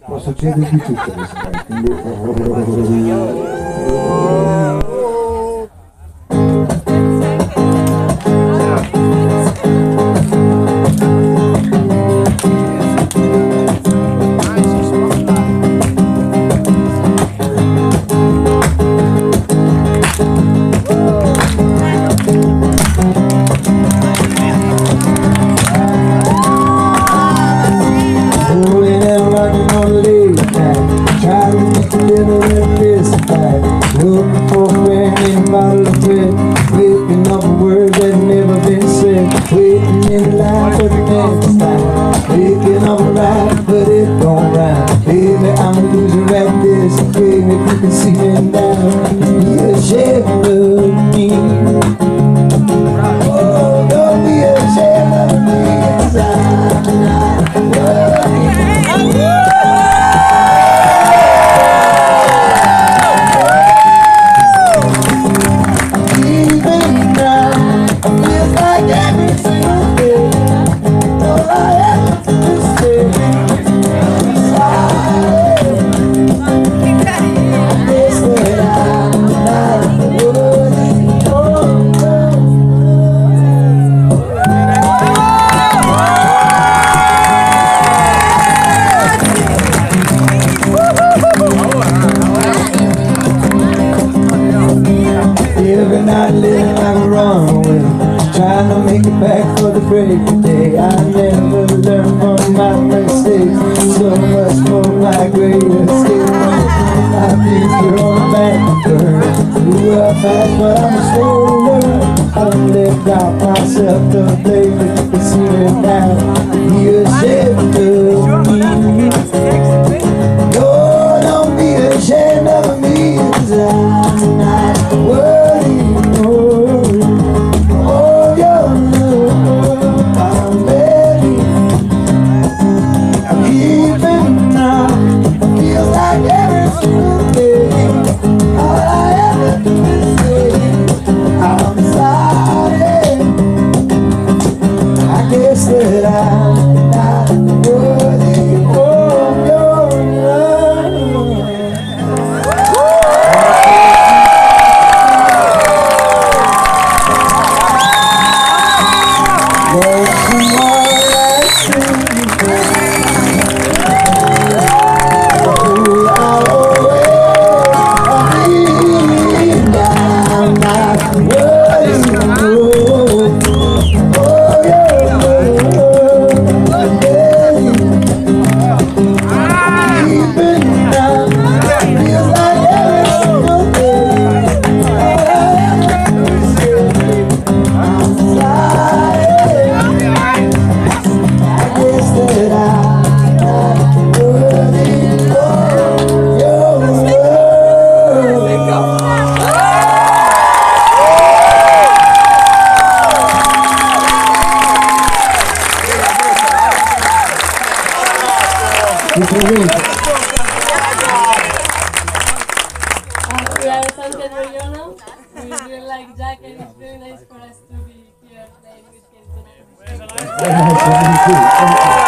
Posso chiedervi tutto questo? Looking for a friend in a bottle of bread, waking up words that never been said, waiting in line for the next time, waking up right, but it don't rhyme. Baby, I'm a loser at this game. If you can see me now, be ashamed of me. Oh, don't be ashamed of me, 'cause I'm not worthy. Every night living like a runaway, trying to make it back for the break of day. I never learned from my mistakes, so much more my great escape. My future on the back burn, grew up fast but I'm a slow learner. I lived out myself to blame, but you can see me now. Be ashamed of me. No, don't be ashamed of me, 'cause I'm not worthy. That I'm not worthy of your love. There's someone that sings who I'll always be. I'm not worthy of We are Sunset Regional. We really like Jack, and it's very nice for us to be here playing with kids.